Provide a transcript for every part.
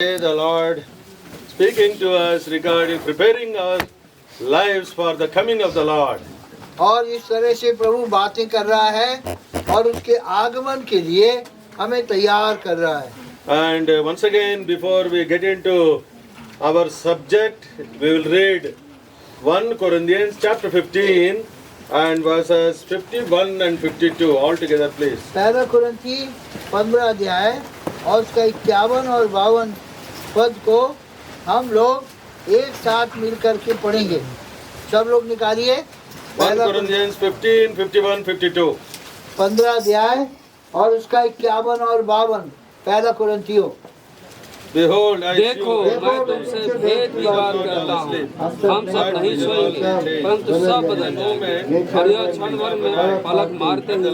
The Lord speaking to us regarding preparing our lives for the coming of the Lord. और इस तरह से प्रभु बातें कर रहा है और उसके आगमन के लिए हमें तैयार कर रहा है. And once again, before we get into our subject, we will read 1 Corinthians chapter 15 and verses 51 and 52 all together, please. पहला कुरिन्थी 15 अध्याय और उसका 51 और 52 पद को हम लोग एक साथ मिलकर के पढ़ेंगे. सब लोग निकालिए. 1 Corinthians 15, 51, 52. 15 अध्याय और उसका 51 और 52. पहला कुरिन्थियों. Behold, I देखो मैं तुमसे भेद की बात करता हूँ. हम सब नहीं सोएंगे परंतु सब बदलेंगे और यह क्षण भर में पलक मारते ही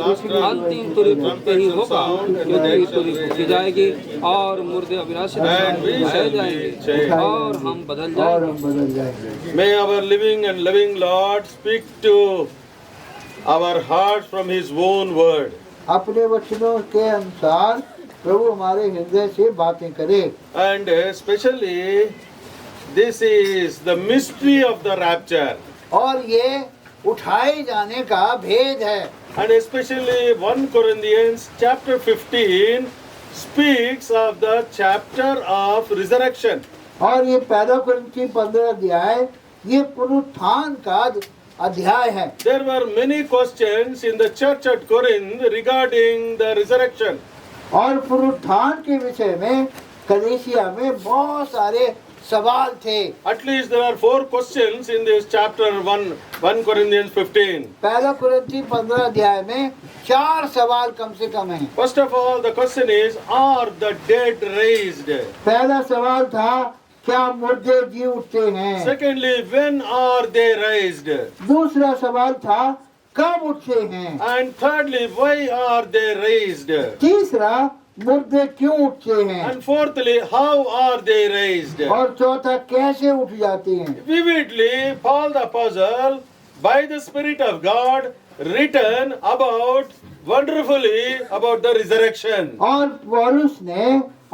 अंतिम तुरही फूटते ही होगा, क्योंकि तुरही फूटी जाएगी और मुर्दे अविनाशी उठाए जाएंगे और हम बदल जाएंगे. May our living and loving Lord speak to our hearts from His own word. अपने वचनों के अनुसार प्रभु हमारे हृदय से बातें करे. And especially this is the mystery of the rapture. और ये उठाए जाने का भेद है. And especially 1 Corinthians chapter 15 speaks of the chapter of resurrection. और ये पहला कुरिन्थी 15 अध्याय ये पुनरुत्थान का अध्याय है. There were many questions in the church at Corinth regarding the resurrection. और पुनरुत्थान के विषय में कलीसिया में बहुत सारे सवाल थे. At least there are 4 questions in this chapter 1 Corinthians 15. पहला कुरिन्थी 15 अध्याय में 4 सवाल कम से कम हैं. First of all, the question is, are the dead raised? पहला सवाल था क्या मुर्दे जी उठते हैं. Secondly, when are they raised? दूसरा सवाल था कब उठते हैं. And thirdly, why are they raised? तीसरा मुर्दे क्यों उठते हैं. And fourthly, how are they raised? और चौथा कैसे उठ जाते हैं. Vividly, Paul the Apostle, by the Spirit of God, written about wonderfully about the resurrection. और पौलुस ने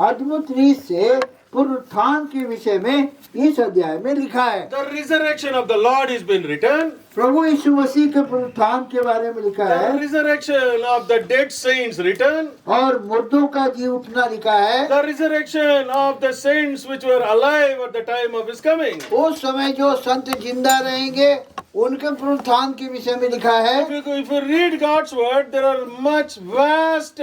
अद्भुत रीत से पुनरुत्थान के विषय में इस अध्याय में लिखा है. The resurrection of the Lord has been written. प्रभु यीशु मसीह के पुनरुत्थान के बारे में लिखा The है. resurrection of the dead saints written. और मुर्दों का जी उठना लिखा है. The resurrection of the saints which were alive at the time of His coming. उस समय जो संत जिंदा रहेंगे उनके पुनरुत्थान के विषय में लिखा है. If you read God's word, there are much vast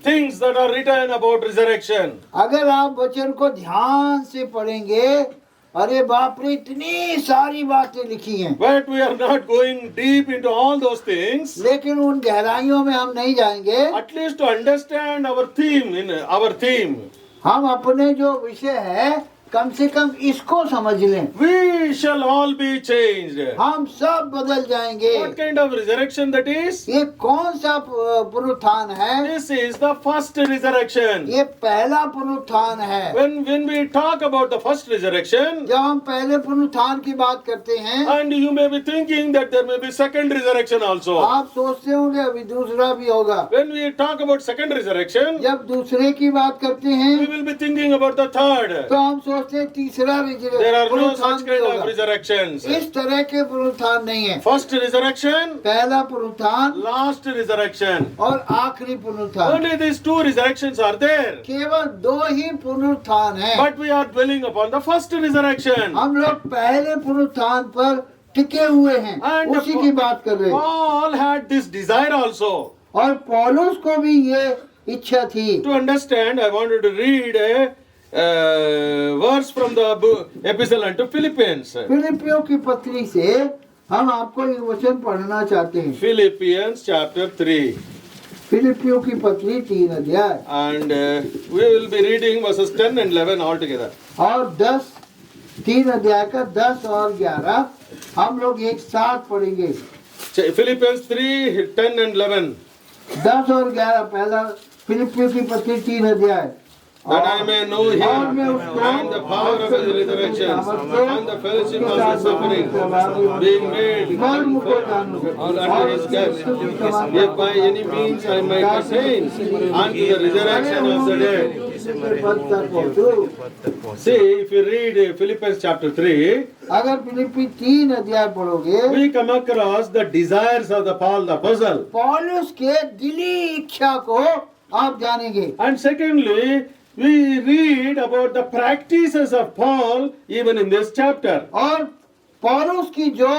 things that are written about resurrection. अगर आप वचन को ध्यान से पढ़ेंगे अरे बाप रे इतनी सारी बातें लिखी हैं. But we are not going deep into all those things. लेकिन उन गहराइयों में हम नहीं जाएंगे. At least to understand our theme. हम अपने जो विषय है कम से कम इसको समझ लें. We shall all be changed. हम सब बदल जाएंगे. What kind of resurrection that is? ये कौन सा पुनरुत्थान है. This is the first resurrection. ये पहला पुनरुत्थान है. When we talk about the first resurrection, जब हम पहले पुनरुत्थान की बात करते हैं and you may be thinking that there may be second resurrection also. आप सोचते होंगे अभी दूसरा भी होगा. When we talk about second resurrection, जब दूसरे की बात करते हैं we will be thinking about the third. तो हम सोचते हैं तीसरा There are no पुनरुत्थान such भी kind of होगा. resurrections. इस तरह के पुनरुत्थान नहीं है. First resurrection, पहला पुनरुत्थान last resurrection. और आखिरी पुनरुत्थान. Only these 2 resurrections are there. केवल 2 ही पुनरुत्थान है. But we are dwelling upon the first resurrection. हम लोग पहले पुनरुत्थान पर टिके हुए हैं. And उसी की बात कर रहे हैं. Paul had this desire also. और पौलुस को भी ये इच्छा थी. To understand, I wanted to read a verse from the epistle unto Philippians. फिलिपियों की पत्री से हम आपको ये वचन पढ़ना चाहते हैं. Philippians chapter 3. फिलिपियों की पत्री 3 अध्याय And we will be reading verses 10 and 11 all together. और 3 अध्याय का 10 और 11 हम लोग एक साथ पढ़ेंगे. Philippians 3, 10 and 11. 10 और 11 पहला फिलिपियों की पत्री 3 अध्याय. That I may know Him and the power of His resurrection and the fellowship of His suffering, being made conformed unto His death, if by any means I might attain unto the resurrection of the dead. के पद तक पहुँचूं। See, if you read Philippians chapter 3, अगर फिलिप्पी 3 अध्याय पढ़ोगे, we come across the desires of the Paul the apostle. पौलुस के दिली इच्छा को आप जानेंगे। And secondly, we read about the practices of Paul even in this chapter. और पौलुस की जो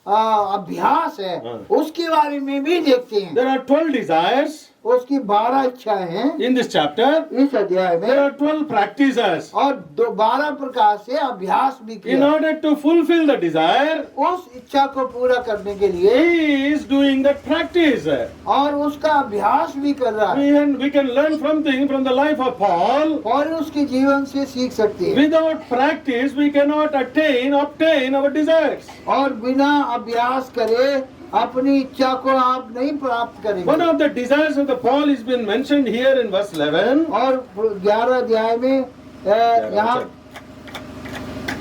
अभ्यास है उसके बारे में भी देखते हैं। There are 12 desires उसकी 12 इच्छाएं हैं in this chapter. इस अध्याय There में, are 12 practices. और 12 प्रकार से अभ्यास भी In किया। order to fulfill the desire, उस इच्छा को पूरा करने के लिए he is doing that practice. और उसका अभ्यास भी कर रहा है। We can learn something from the life of Paul. और उसके जीवन से सीख सकते हैं। Without practice, we cannot obtain our desires. और बिना अभ्यास करे अपनी इच्छा को आप नहीं प्राप्त One करेंगे। of the desires of the Paul has been mentioned here in verse 11. और 11 अध्याय में यहाँ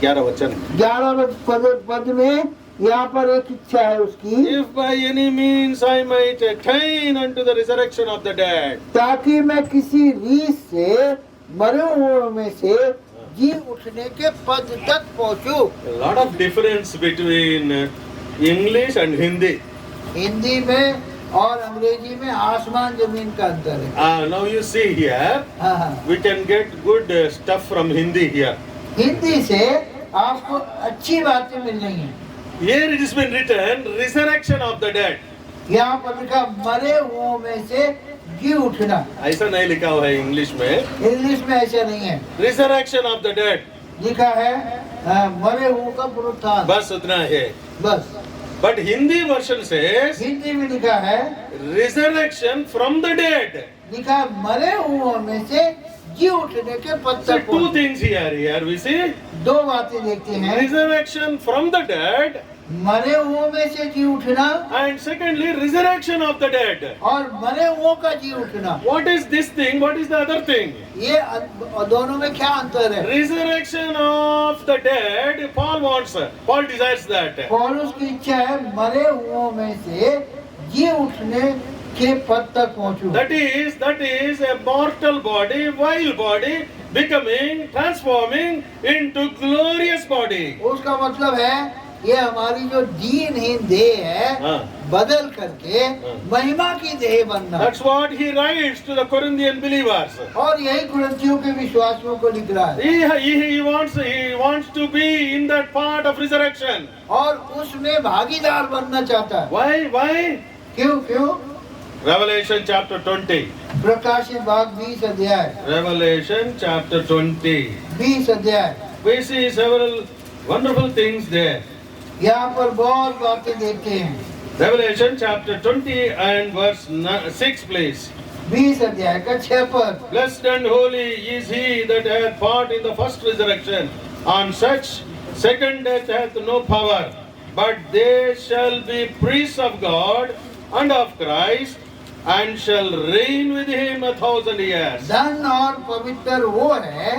11 वचन. 11 पद में यहाँ पर एक इच्छा है उसकी, If by any means I might attain unto the resurrection of the dead. ताकि मैं किसी रीस से मरे हुओं में से जी उठने के पद तक पहुँचूं। A lot of difference between English and Hindi. Hindi में और अंग्रेजी में आसमान जमीन का अंतर है। Now you see here, हाँ हाँ, we can get good stuff from Hindi here. Hindi से आपको अच्छी बातें मिल रही हैं। Here it has been written, resurrection of the dead. यहाँ पर लिखा मरे हुओं में से जी उठना। ऐसा नहीं लिखा हुआ है इंग्लिश में. इंग्लिश में ऐसा नहीं है, Resurrection of the dead. लिखा है मरे हुओं का पुनरुत्थान। बस उतना है. बस। But Hindi version says, Hindi में लिखा है, resurrection from the dead. लिखा है मरे हुओं में से जी उठने के पद So तक two पहुंचो। things here we see. दो बातें देखते हैं, Resurrection from the dead, मरे हुओं में से जी उठना and secondly, resurrection of the dead. और मरे हुओं का जी उठना। What is this thing? What is the other thing? ये दोनों में क्या अंतर है? Resurrection of the dead, Paul desires that. पौलुस की इच्छा है मरे हुओं में से जी उठने के पद तक पहुंचूं। That is a mortal body, vile body, transforming into glorious body. उसका मतलब है ये हमारी जो दीनहीन देह है हाँ. बदल करके महिमा की देह बनना। That's what he writes to the Corinthian believers. और यही कुरिन्थियों के विश्वासियों को लिख रहा है। He wants to be in that part of resurrection. और उसमें भागीदार बनना चाहता है। Why? क्यों? Revelation chapter 20. प्रकाशित भाग 20 अध्याय। Revelation chapter 20. 20 अध्याय। We see several wonderful things there. यहाँ पर बहुत बातें देखते हैं। Revelation chapter 20 and verse 6, please. 20 अध्याय का 6 पद। Blessed and holy is he that hath part in the first resurrection. On such second death hath no power, but they shall be priests of God and of Christ, and shall reign with him 1,000 years. धन और पवित्र वो है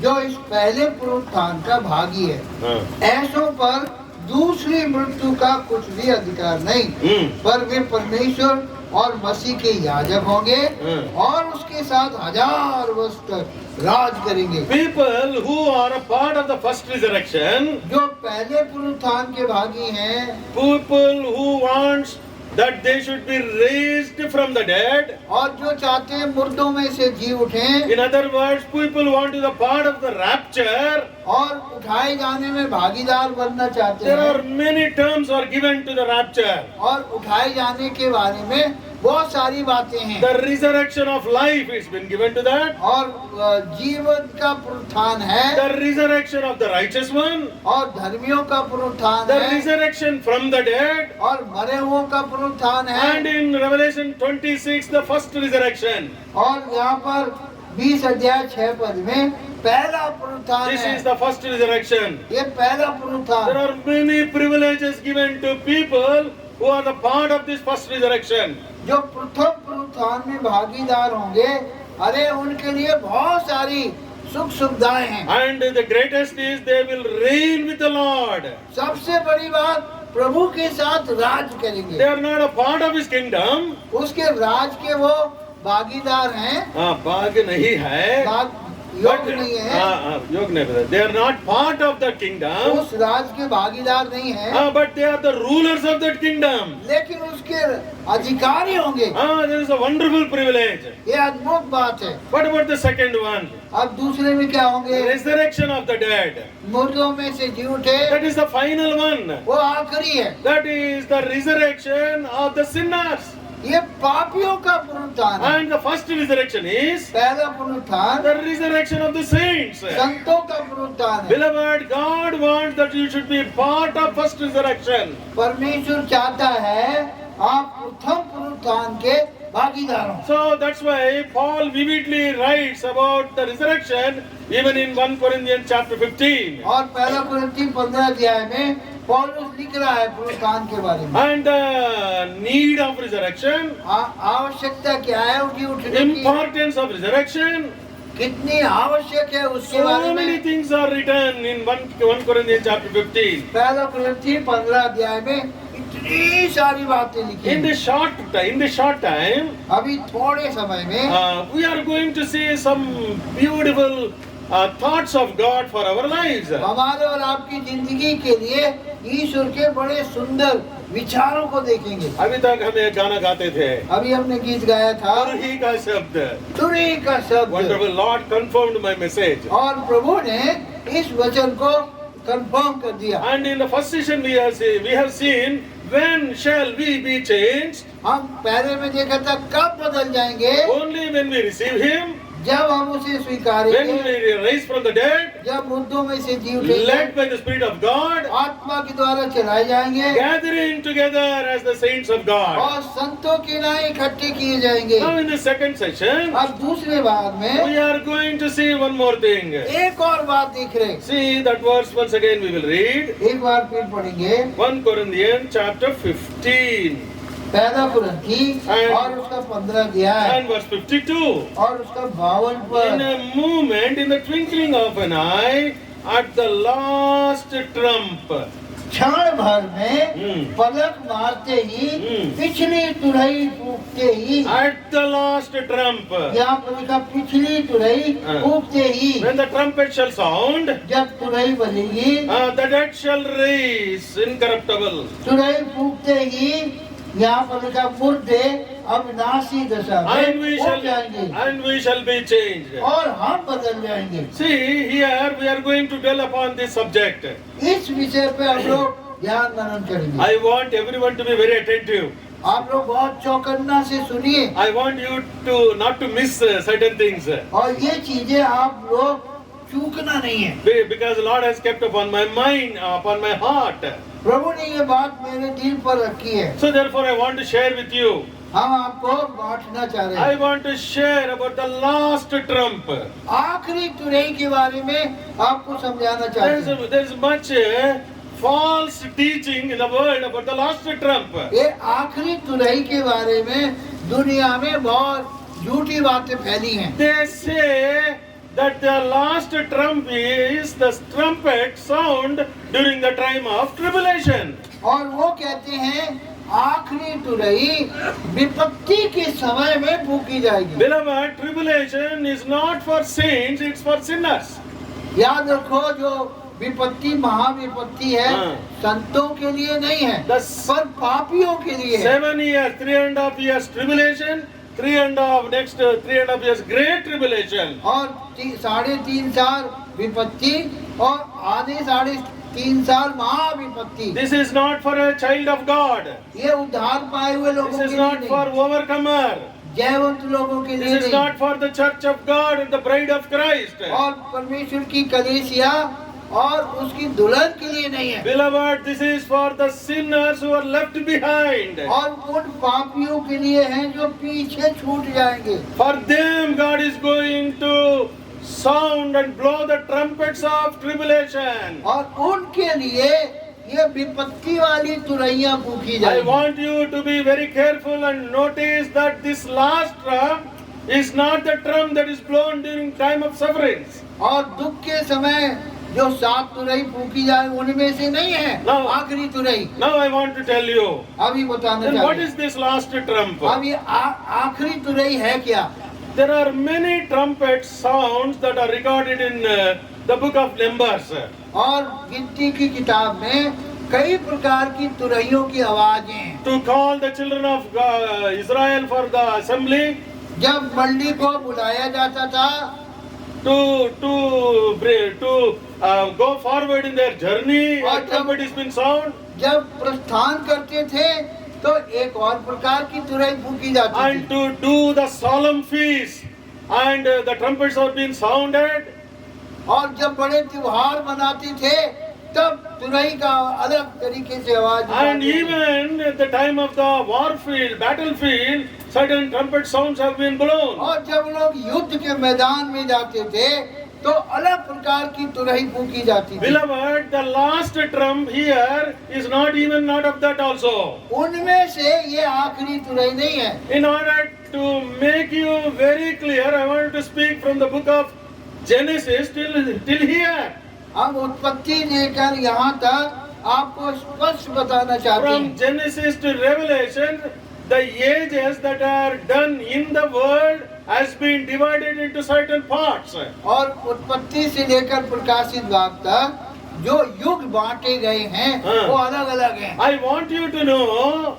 जो इस पहले पुनरुत्थान का भागी है। ऐसों पर दूसरी मृत्यु का कुछ भी अधिकार नहीं, पर वे परमेश्वर और मसीह के याजक होंगे और उसके साथ 1000 वर्ष तक राज करेंगे। People who are a part of the first resurrection, जो पहले पुनरुत्थान के भागी हैं, people who wants that they should be raised from the dead. और जो चाहते हैं मुर्दों में से जी उठें। In other words, people want to be the part of the rapture. और उठाए जाने में भागीदार बनना चाहते There हैं। are many terms are given to the rapture. और उठाए जाने के बारे में बहुत सारी बातें हैं। The resurrection of life has been given to that. और जीवन का पुनरुत्थान है। The resurrection of the righteous one. और धर्मियों का पुनरुत्थान The है। resurrection from the dead. और मरे हुओं का पुनरुत्थान है। And in Revelation 26, the first resurrection. और यहाँ पर 20 अध्याय 6 पद में पहला पुनरुत्थान This है। is the first resurrection. ये पहला There पुनरुत्थान। are many privileges given to people who are the part of this first resurrection. जो प्रथम पुनरुत्थान में भागीदार होंगे, अरे उनके लिए बहुत सारी सुख सुविधाएं हैं। And the greatest is they will reign with the Lord. सबसे बड़ी बात प्रभु के साथ राज They करेंगे। are not a part of his kingdom. उसके राज के वो भागीदार हैं। भाग नहीं है. योग्य नहीं है, योग नहीं brother. They are not part of the kingdom, उस राज के भागीदार नहीं है, but they are the rulers of that kingdom. लेकिन उसके अधिकारी होंगे। There is a wonderful privilege. ये अद्भुत बात है। What about the second one? अब दूसरे में क्या होंगे? Resurrection of the dead. मुर्दों में से जी उठे, That is the final one. वो आखिरी है। That is the resurrection of the sinners. ये पापियों का पुनरुत्थान है। And the first resurrection is पहला पुनरुत्थान the resurrection of the saints. संतों का पुनरुत्थान है। Beloved, God wants that you should be part of first resurrection. परमेश्वर चाहता है आप प्रथम पुनरुत्थान के भागीदार हो। So that's why Paul vividly writes about the resurrection even in 1 Corinthians chapter 15. और पहला कुरिन्थी 15 अध्याय में पौलुस लिख रहा है पुनरुत्थान के बारे में। And the need of resurrection, आवश्यकता क्या है उनकी उठने की, importance of resurrection. कितनी आवश्यक है उसके So बारे many में things are written in 1 Corinthians chapter 15. पहला कुरिन्थी 15 अध्याय में इतनी सारी बातें लिखी In हैं। the short time, अभी थोड़े समय में we are going to see some beautiful thoughts of God for our lives. हमारे और आपकी जिंदगी के लिए ईश्वर के बड़े सुंदर विचारों को देखेंगे। अभी तक हम एक गाना गाते थे, अभी हमने गीत गाया था तुरही का शब्द, तुरही का शब्द, wonderful Lord confirmed my message. और प्रभु ने इस वचन को कंफर्म कर दिया। And in the first session we have seen when shall we be changed? हम पहले में देखा था कब बदल जाएंगे, Only when we receive Him, जब हम उसे when स्वीकारेंगे, we rise from the dead, जब मुर्दों में से जी उठेंगे, led by the Spirit of God, आत्मा के द्वारा चलाए जाएंगे gathering together as the saints of God. और संतों के नाम इकट्ठे किए जाएंगे। Now in the second session, अब दूसरे भाग में we are going to see one more thing. एक और बात देख रहे, See that verse once again we will read. एक बार फिर पढ़ेंगे 1 Corinthians chapter 15 पहला कुरिन्थी और उसका 15 अध्याय and verse 52. और उसका 52 In पद। a moment, in the twinkling of an eye, at the last trump. क्षण भर में पलक मारते ही पिछली तुरही फूंकते ही, At the last trump. यहाँ पर लिखा पिछली तुरही फूंकते ही, When the trumpet shall sound, जब तुरही बजेगी, the dead shall rise incorruptible. तुरही फूंकते ही यहाँ पर लिखा मुर्दे अविनाशी दशा And में we हो shall जाएंगे be changed. और हम बदल जाएंगे। See, here we are going to dwell upon this subject. इस विषय पे हम लोग ध्यान मनन करेंगे। I want everyone to be very attentive. आप लोग बहुत चौकन्ना से सुनिए I want you to not to miss certain things. और ये चीजें आप लोग चूकना नहीं है। Because Lord has kept upon my mind, upon my heart. प्रभु ने ये बात मेरे दिल पर रखी है, So therefore I want to share with you. हम आपको बांटना चाह रहे I हैं। want to share about the last trump. आखिरी तुरही के बारे में आपको समझाना चाहते हैं। There is much false teaching in the world about the last trump. ये आखिरी तुरही के बारे में दुनिया में बहुत झूठी बातें फैली हैं। They say that the last trump is the trumpet sound during the time of tribulation. और वो कहते हैं आखिरी तुरही विपत्ति के समय में फूंकी जाएगी। Beloved, tribulation is not for saints, it's for sinners. याद रखो जो विपत्ति महाविपत्ति है हाँ। संतों के लिए नहीं है, पर पापियों के लिए है। 7 years, 3.5 years tribulation, 3.5 years great tribulation. और 3.5 साल विपत्ति और आधे 3.5 साल महाविपत्ति। This is not for a child of God. ये उद्धार पाए हुए लोगों This के is लिए not for नहीं, overcomer. जयवंत लोगों के लिए This is नहीं, not for the church of God and the bride of Christ. और परमेश्वर की कलीसिया और उसकी दुल्हन के लिए नहीं है, Beloved, this is for the sinners who are left behind. और उन पापियों के लिए हैं जो पीछे छूट जाएंगे। For them God is going to sound and blow the trumpets of tribulation. और उनके लिए ये विपत्ति वाली तुरैया फूंकी I जाएगी। want you to be very careful and notice that this last trump is not the trump that is blown during time of sufferings. और दुख के समय जो 7 तुरई फूंकी जाए उनमें से नहीं है No. आखिरी तुरई। Now I want to tell you, अभी बताना then what चाहते is this last trump? अब ये आखिरी तुरई है क्या? There are many trumpet sounds that are recorded in the book of Numbers. और गिनती की किताब में कई प्रकार की तुरहियों की आवाजें, To call the children of Israel for the assembly, जब मंडली को बुलाया जाता था, to go forward in their journey, a trumpet is been sound. जब प्रस्थान करते थे तो एक और प्रकार की तुरही फूकी जाती थी। And to do the solemn feast, and the trumpets are being sounded. और जब बड़े त्योहार मनाते थे तब तुरही का अलग तरीके से आवाज And निकलती थी। even at the time of the warfield, battlefield, certain trumpet sounds have been blown. और जब लोग युद्ध के मैदान में जाते थे तो अलग प्रकार की तुरही फूकी जाती थी। Beloved, the last trump here is not of that also. उनमें से ये आखिरी तुरही नहीं है। In order to make you very clear, I want to speak from the book of Genesis till here. हम उत्पत्ति लेकर यहाँ तक आपको स्पष्ट बताना चाहते From हैं। Genesis to Revelation, the ages that are done in the world has been divided into certain parts. और उत्पत्ति से लेकर प्रकाशित भाग तक जो युग बांटे गए हैं हाँ। वो अलग अलग हैं। I want you to know,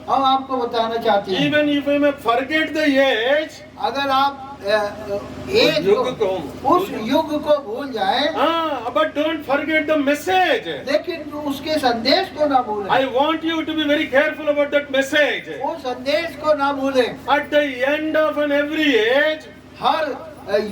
हम आपको बताना चाहते हैं, even if you may forget the age, अगर आप उस युग को भूल जाए, but don't forget the message. लेकिन उसके संदेश को ना भूलें। I want you to be very careful about that message. वो संदेश को ना भूलें। At the end of every age, हर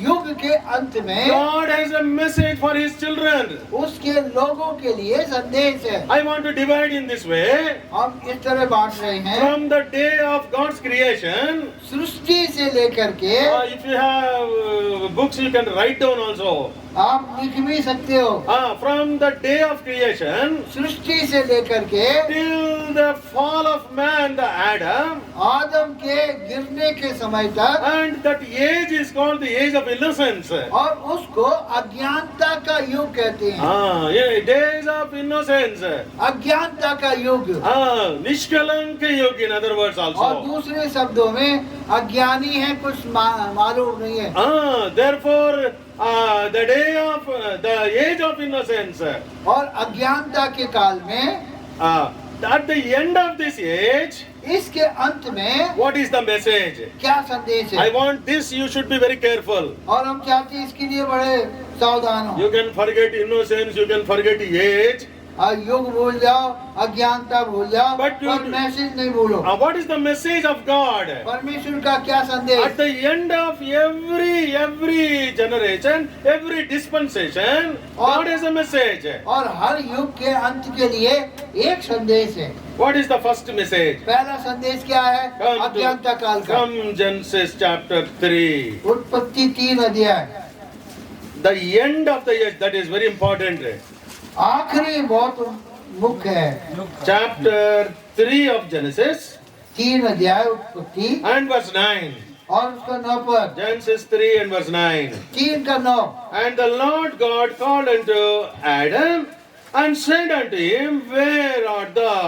युग के अंत में God has a message for His children. उसके लोगों के लिए संदेश है। I want to divide in this way. हम इस तरह बांट रहे हैं, From the day of God's creation, सृष्टि से लेकर के, if you have books, you can write down also. आप लिख भी सकते हो, From the day of creation सृष्टि से लेकर के till the fall of man, the Adam, आदम के गिरने के समय तक, and that age is called the age of innocence. और उसको अज्ञानता का युग कहते हैं। Days of innocence. अज्ञानता का युग, निष्कलंक युग, in other words और also. दूसरे शब्दों में अज्ञानी है, कुछ मालूम नहीं है। Therefore, the day of the age of innocence. और अज्ञानता के काल में, At the end of this age, इसके अंत में what is the message? क्या संदेश I है? want this, you should be very careful. और हम चाहते हैं इसके लिए बड़े सावधान हो। You can forget innocence, you can forget age. युग भूल जाओ, अज्ञानता भूल जाओ, But you- और मैसेज नहीं भूलो। What is the message of God? परमेश्वर का क्या संदेश? At the end of every generation, every dispensation, God has a message. और हर युग के अंत के लिए एक संदेश है। What is the first message? पहला संदेश क्या है? अज्ञानता काल का। Come Genesis chapter 3. उत्पत्ति 3 अध्याय। The end of the age, that is very important. आखिरी बहुत मुख्य है। Chapter 3 of Genesis 3 अध्याय उत्पत्ति and verse 9. और उसका 9 पद। Genesis 3 and verse 9. 3 का 9। And the Lord God called unto Adam and said unto him, Where art thou?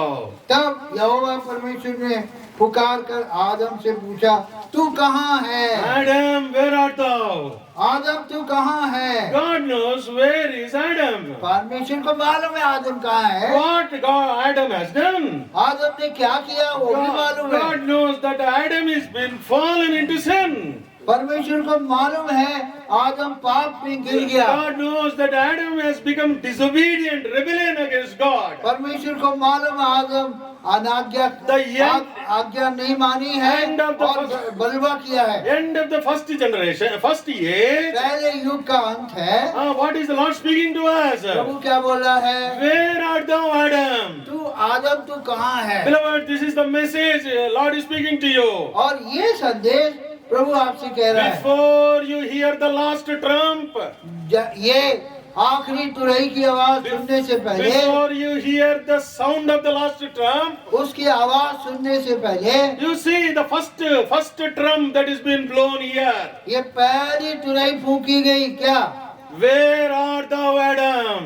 तब यहोवा परमेश्वर ने पुकार कर आदम से पूछा, तू कहाँ है? Adam, where art thou? आदम तू कहाँ है? God knows where is Adam. परमेश्वर को मालूम है आदम कहाँ है। What God Adam has done. आदम ने क्या किया वो भी मालूम है। God knows that Adam has been fallen into sin. परमेश्वर को मालूम है आदम पाप में गिर गया। God knows that Adam has become disobedient, rebellion against God. परमेश्वर को मालूम है आदम अनाज्ञा आज्ञा नहीं मानी है और बलवा किया है। End of the first generation, first age. पहले युग का अंत है। What is the Lord speaking to us? प्रभु क्या बोल रहा है? Where art thou, Adam? तू आदम तू कहाँ है? Beloved, this is the message Lord is speaking to you. और ये संदेश प्रभु आपसे कह रहा है। Before you hear the last trump, ये आखिरी तुरही की आवाज सुनने से पहले, before you hear the sound of the last trump, उसकी आवाज सुनने से पहले, you see the first trump that is being blown here. ये पहली तुरही फूकी गई क्या? Where art thou, Adam?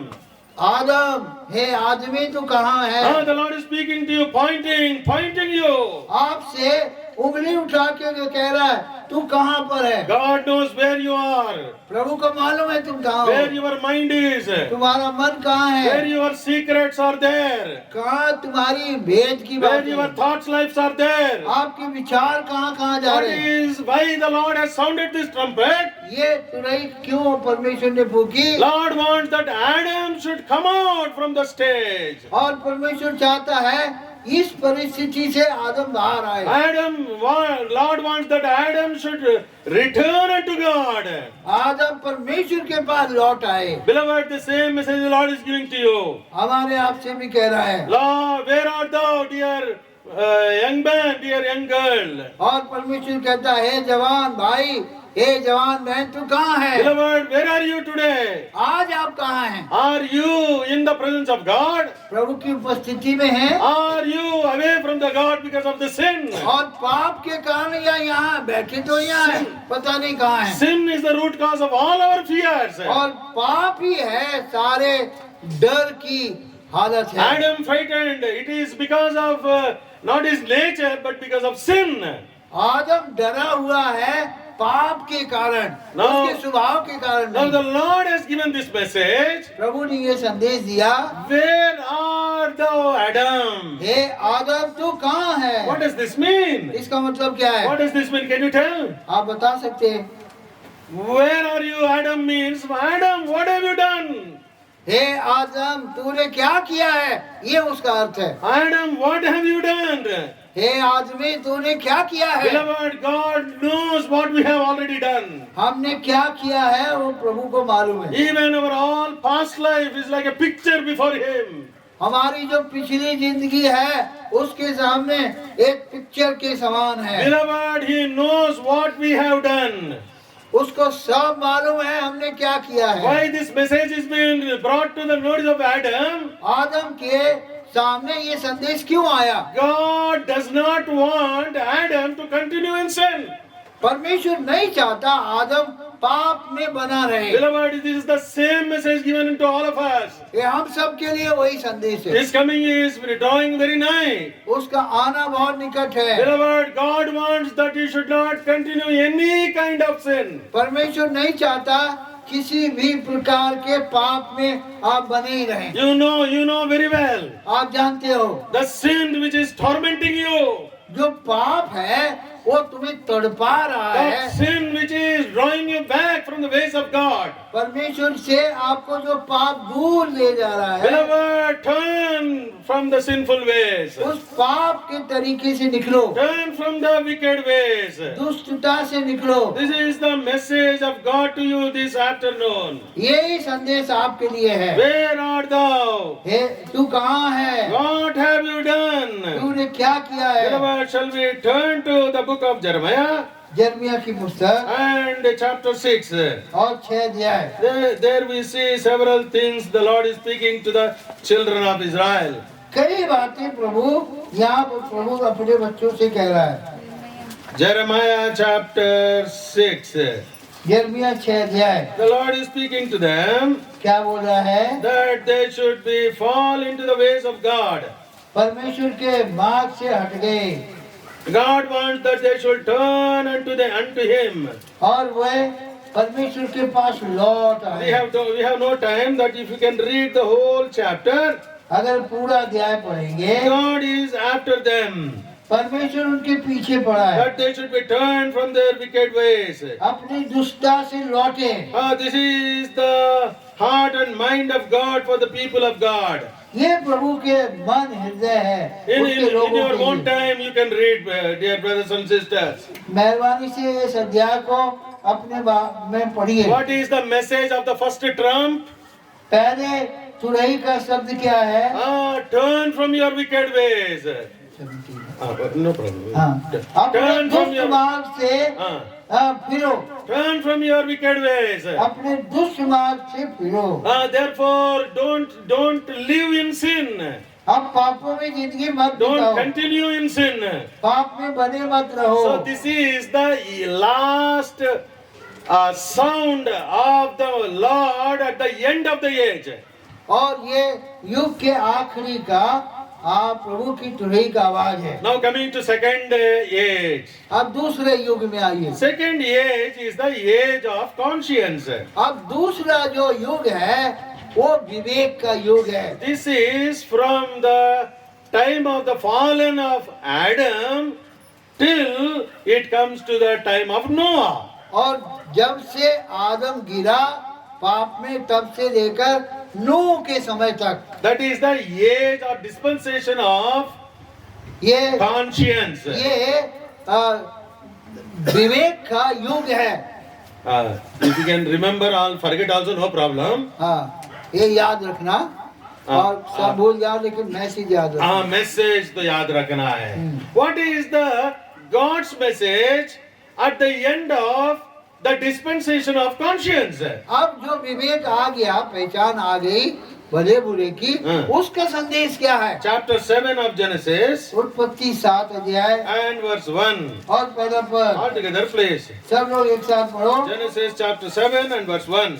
आदम, हे आदमी तू कहाँ है? The Lord is speaking to you, pointing you. आपसे उंगली उठा के कह रहा है, तू कहाँ पर है? God knows where you are, प्रभु को मालूम है तुम कहाँ where हो, your mind is, तुम्हारा मन कहाँ है, where your secrets are there, कहाँ तुम्हारी भेद की where बात your है, thoughts lives are there. आपके विचार कहाँ कहाँ जा What रहे हैं? is why the Lord has sounded this trumpet? ये तुरही क्यों परमेश्वर ने फूकी? Lord wants that Adam should come out from the stage. और परमेश्वर चाहता है इस परिस्थिति से आदम बाहर आए। Lord wants that Adam should return unto God. आदम परमेश्वर के पास लौट आए। Beloved, the same message the Lord is giving to you. हमारे आपसे भी कह रहा है। Lord, where art thou, dear young man, dear young girl? और परमेश्वर कहता है जवान भाई, हे जवान बहन तू कहाँ है? Beloved, where are you today? आज आप कहाँ हैं? Are you in the presence of God? प्रभु की उपस्थिति में हैं? Are you away from the God because of the sin? और पाप के कारण या यहाँ बैठे तो यहाँ है, पता नहीं कहाँ है। Sin is the root cause of all our fears. और पाप ही है सारे डर की हालत है। Adam frightened. It is because of not his nature but because of sin. आदम डरा हुआ है पाप के कारण, Now- उसके स्वभाव के कारण Now नहीं। the Lord has given this message. प्रभु ने ये संदेश दिया, Where art thou, Adam? हे आदम तू कहाँ है? What does this mean? इसका मतलब क्या है? What does this mean? Can you tell? आप बता सकते हैं? Where are you, Adam means, Adam, what have you done? हे आदम तूने क्या किया है? ये उसका अर्थ है। Adam, what have you done? हे आदमी तूने क्या किया है? Beloved, God knows what we have already done. हमने क्या किया है वो प्रभु को मालूम है। Even our all past life is like a picture before Him. हमारी जो पिछली जिंदगी है उसके सामने एक पिक्चर के समान है। Beloved, He knows what we have done. उसको सब मालूम है हमने क्या किया है। Why this message is being brought to the notice of Adam? आदम के सामने ये संदेश क्यों आया? God does not want Adam to continue in sin. परमेश्वर नहीं चाहता आदम पाप में बना रहे। Beloved, this is the same message given to all of us. ये हम सब के लिए वही संदेश है। His coming is drawing very nigh. उसका आना बहुत निकट है। Beloved, God wants that you should not continue any kind of sin. परमेश्वर नहीं चाहता किसी भी प्रकार के पाप में आप बने ही रहें। You know very well. आप जानते हो The sin which is tormenting you. जो पाप है वो तुम्हें तड़पा रहा That है। sin which is drawing you back from the ways of God. परमेश्वर से आपको जो पाप दूर ले जा रहा है, Beloved, turn from the sinful ways. उस पाप के तरीके से निकलो, Turn from the wicked ways. दुष्टता से निकलो। This is the message of God to you this afternoon. यही संदेश आपके लिए है। Where art thou? हे तू कहाँ है? What have you done? तूने क्या किया है? Beloved, shall we turn to the book of Jeremiah यिर्मयाह की पुस्तक and chapter 6. और 6 अध्याय। There we see several things the Lord is speaking to the children of Israel. कई बातें प्रभु यहाँ पर प्रभु अपने बच्चों से कह रहा है। Jeremiah chapter 6. यिर्मयाह 6 अध्याय। The Lord is speaking to them क्या बोल रहा है? that they should be fall into the ways of God. परमेश्वर के मार्ग से हट गए God wants that they should turn unto Him. और वह परमेश्वर के पास लौट We आए। have no time that if you can read the whole chapter, अगर पूरा अध्याय पढ़ेंगे God is after them. परमेश्वर उनके पीछे पड़ा है, That they should be turned from their wicked ways. अपनी दुष्टता से लौटे। This is the heart and mind of God for the people of God. ये प्रभु के मन हृदय है In उसके लोगों your के own लिए। time you can read, dear brothers and sisters. मेहरबानी से इस अध्याय को अपने में पढ़िए। What is the message of the first trump? पहले तुरही का शब्द क्या है? Turn from your wicked ways. No problem. हाँ, अपने Turn from दुष्ट your मार्ग से फिरो, turn from your wicked ways. अपने दुष्ट मार्ग से फिरो। Therefore, don't live in sin. अब पापों में जिंदगी मत Don't बिताओ, continue in sin. पाप में बने मत रहो। So this is the last sound of the Lord at the end of the age. और ये युग के आखिरी का आप प्रभु की तुरही का आवाज है। Now coming to second age. अब दूसरे युग में आइए। Second age is the age of conscience. अब दूसरा जो युग है वो विवेक का युग है। This is from the time of the fallen of Adam till it comes to the time of Noah. और जब से आदम गिरा पाप में तब से लेकर नूह के समय तक That is the age of dispensation of ये conscience. विवेक का युग है। If you can remember, I'll forget also, no problem. हाँ, ये याद रखना और सब भूल जाओ लेकिन मैसेज याद रखना। Message तो याद रखना है. What is the God's message at the end of the dispensation of conscience? अब जो विवेक आ गया, पहचान आ गई भले बुरे की, उसका संदेश क्या है? Chapter 7 of Genesis उत्पत्ति 7 अध्याय and verse 1. और पहला पद। All together, please. सब लोग एक साथ पढ़ो। Genesis chapter 7 and verse 1.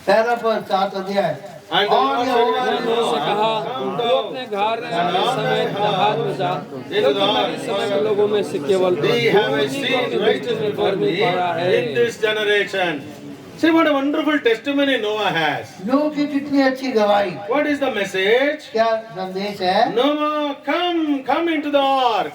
पहला पद 7 अध्याय। And the Lord ने said नूह unto से कहा, Noah, तू अपने घर समेत जहाज में जा, क्योंकि मैंने समस्त लोगों में से केवल we have a उन्हीं को seed अपनी righteous दृष्टि में before धर्मी me पाया है। in this generation. See what a wonderful testimony Noah has. नूह की कितनी अच्छी गवाही। What is the message? क्या संदेश है? Noah, come into the ark.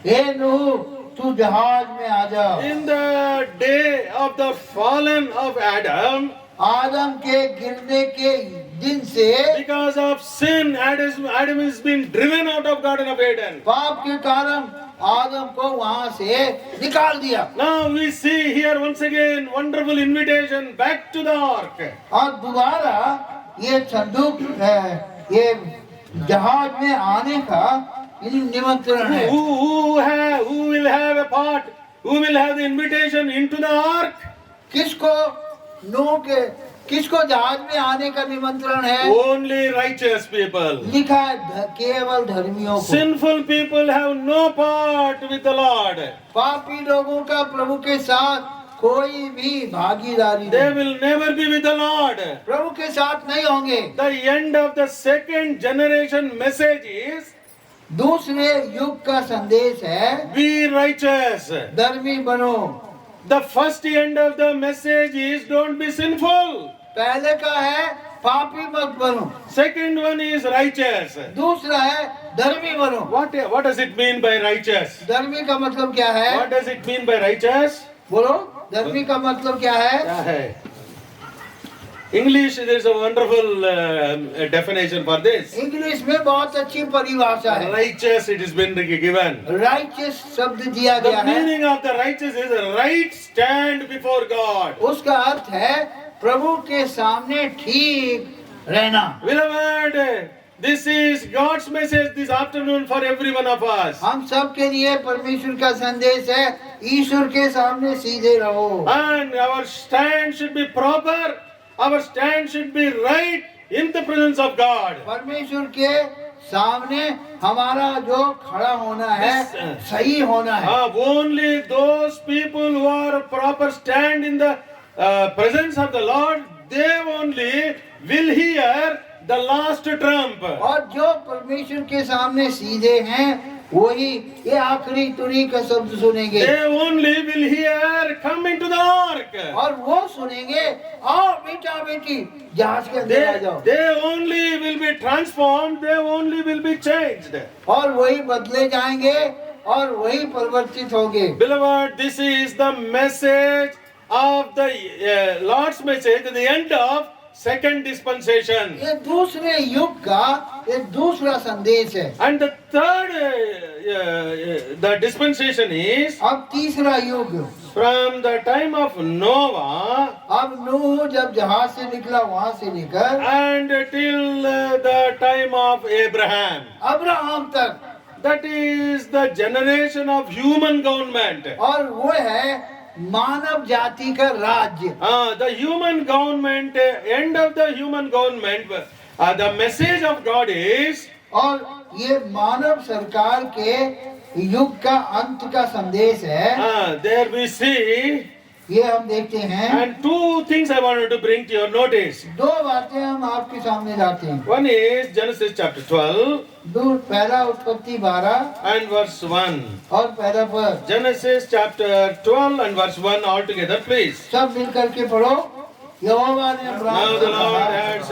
हे नूह, तू जहाज में आ जा। In the day of the fallen of Adam, आदम के गिरने के दिन से because of sin, Adam has been driven out of Garden of Eden. पाप के कारण आदम को वहां से निकाल दिया। Now we see here once again wonderful invitation back to the ark. और दोबारा ये संदूक ये जहाज में आने का निमंत्रण है। Who will have a part? Who will have the invitation into the ark? किसको जहाज में आने का निमंत्रण है? Only righteous people. लिखा है केवल धर्मियों को। Sinful people have no part with the Lord. पापी लोगों का प्रभु के साथ कोई भी भागीदारी They नहीं। will never be with the Lord. प्रभु के साथ नहीं होंगे। The end of the second generation message is दूसरे युग का संदेश है be righteous. धर्मी बनो। The first end of the message is don't be sinful. पहले का है पापी मत बनो। Second one is righteous. दूसरा है धर्मी बनो। What does it mean by righteous? धर्मी का मतलब क्या है? What does it mean by righteous? बोलो, धर्मी का मतलब क्या है? क्या है? English, there is a wonderful definition for this. English में बहुत अच्छी परिभाषा है। Righteous, it has been given. Righteous शब्द दिया The गया है। meaning of the righteous is a right stand before God. उसका अर्थ है प्रभु के सामने ठीक रहना। Beloved, this is God's message this afternoon for every one of us. हम सब के लिए परमेश्वर का संदेश है, ईश्वर के सामने सीधे रहो। And our stand should be proper. Our stand should be right in the presence of God. परमेश्वर के सामने हमारा जो खड़ा होना है सही होना है। Only those people who are proper stand in the presence of the Lord, they only will hear the last trump. और जो परमेश्वर के सामने सीधे हैं वही ये आखिरी तुरी का शब्द सुनेंगे। They only will hear, come into the ark. और वो सुनेंगे, आओ बेटा बेटी जहाज के अंदर आ जाओ। They only will be transformed. They only will be changed. और वही बदले जाएंगे और वही परिवर्तित होंगे। Beloved, this is the message of the Lord's message at the end of second dispensation. ये दूसरे युग का ये दूसरा संदेश है। And the third the dispensation is अब तीसरा युग from the time of Noah अब नूह जब जहाज से निकला वहां से लेकर and till the time of Abraham. Abraham तक, That is the generation of human government. और वो है मानव जाति का राज्य। The human government, end of the human government, the message of God is और ये मानव सरकार के युग का अंत का संदेश है। there we see ये हम देखते हैं। And two things I wanted to bring to your notice. दो बातें हम आपके सामने लाते हैं। One is Genesis chapter 12 पहला उत्पत्ति 12 and verse 1. और पहला पद। Genesis chapter 12 and verse 1 all together, please. सब मिल करके पढ़ो। यहोवा ने अब्राहम Now से the Lord कहा, had